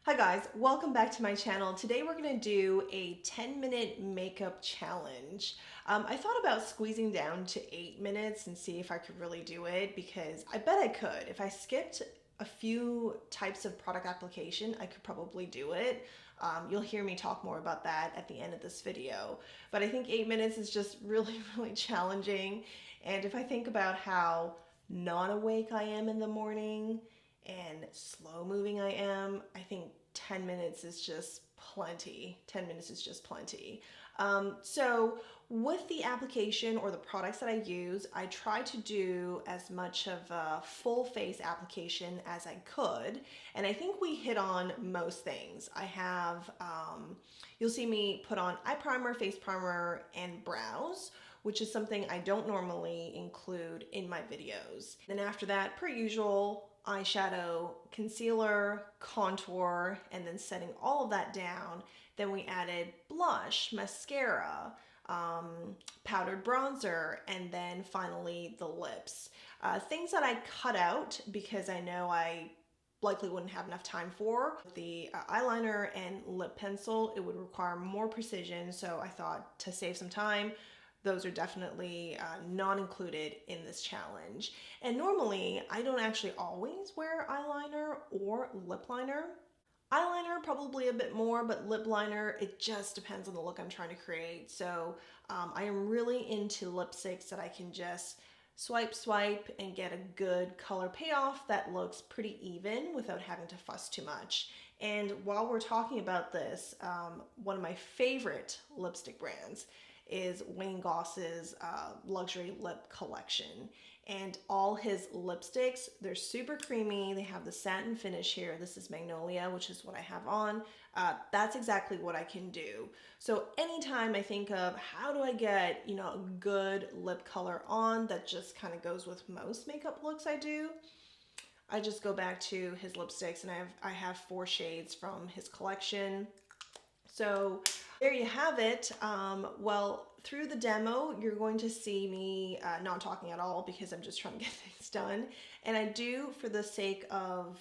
Hi guys, welcome back to my channel. Today we're going to do a 10-minute makeup challenge. I thought about squeezing down to 8 minutes and see if I could really do it because I bet I could. If I skipped a few types of product application, I could probably do it. You'll hear me talk more about that at the end of this video. But I think 8 minutes is just really challenging. And if I think about how not awake I am in the morning, and slow moving I am, I think 10 minutes is just plenty. 10 minutes is just plenty. So with the application or the products that I use, I try to do as much of a full face application as I could. And I think we hit on most things. I have, you'll see me put on eye primer, face primer, and brows, which is something I don't normally include in my videos. Then after that, per usual, eyeshadow, concealer, contour, and then setting all of that down. Then we added blush, mascara, powdered bronzer, and then finally the lips. Things that I cut out because I know I likely wouldn't have enough time for. The eyeliner and lip pencil, it would require more precision, so I thought to save some time, those are definitely not included in this challenge. And normally, I don't actually always wear eyeliner or lip liner. Eyeliner probably a bit more, but lip liner, it just depends on the look I'm trying to create. So I am really into lipsticks that I can just swipe and get a good color payoff that looks pretty even without having to fuss too much. And while we're talking about this, one of my favorite lipstick brands is Goss's luxury lip collection, and all his lipsticks, they're super creamy. They have the satin finish here. This is Magnolia, which is what I have on. That's exactly what I can do. So anytime I think of how do I get, a good lip color on that just kind of goes with most makeup looks I do, I just go back to his lipsticks, and I have 4 shades from his collection. So there you have it. Well, through the demo, you're going to see me not talking at all because I'm just trying to get things done. And I do, for the sake of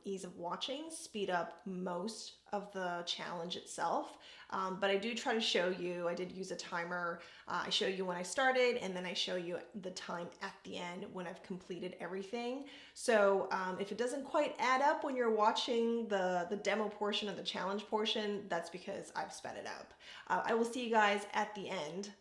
ease of watching, speed up most of the challenge itself. But I do try to show you, I did use a timer. I show you when I started, and then I show you the time at the end when I've completed everything. So if it doesn't quite add up when you're watching the demo portion of the challenge portion, that's because I've sped it up. I will see you guys at the end.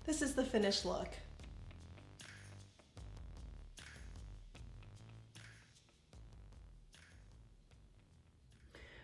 This is the finished look.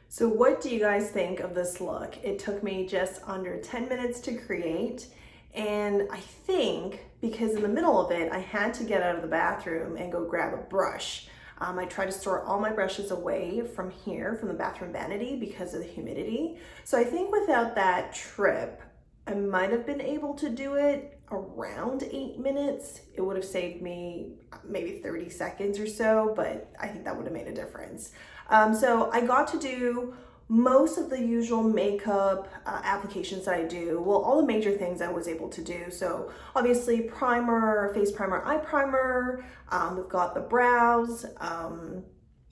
So what do you guys think of this look? It took me just under 10 minutes to create, and I think because in the middle of it, I had to get out of the bathroom and go grab a brush. I tried to store all my brushes away from here, from the bathroom vanity, because of the humidity. So I think without that trip, I might have been able to do it around 8 minutes. It would have saved me maybe 30 seconds or so, but I think that would have made a difference. So I got to do most of the usual makeup applications that I do. Well, all the major things I was able to do. So obviously primer, face primer, eye primer. We've got the brows.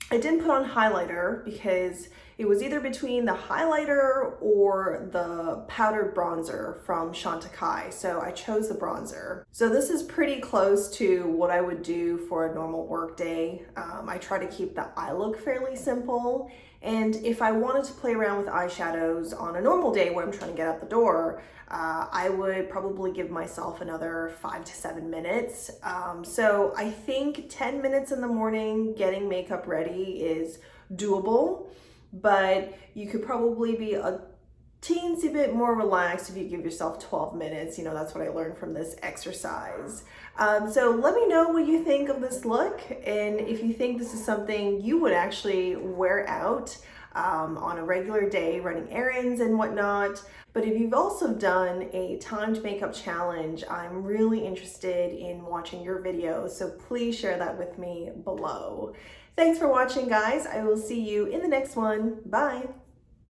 I didn't put on highlighter because it was either between the highlighter or the powdered bronzer from Chantecaille, so I chose the bronzer. So this is pretty close to what I would do for a normal work day. I try to keep the eye look fairly simple, and if I wanted to play around with eyeshadows on a normal day where I'm trying to get out the door, I would probably give myself another 5 to 7 minutes. So I think 10 minutes in the morning getting makeup ready is doable, but you could probably be a teensy bit more relaxed if you give yourself 12 minutes. You know, that's what I learned from this exercise. So let me know what you think of this look, and if you think this is something you would actually wear out on a regular day running errands and whatnot. But if you've also done a timed makeup challenge, I'm really interested in watching your videos, so please share that with me below. Thanks for watching, guys. I will see you in the next one. Bye.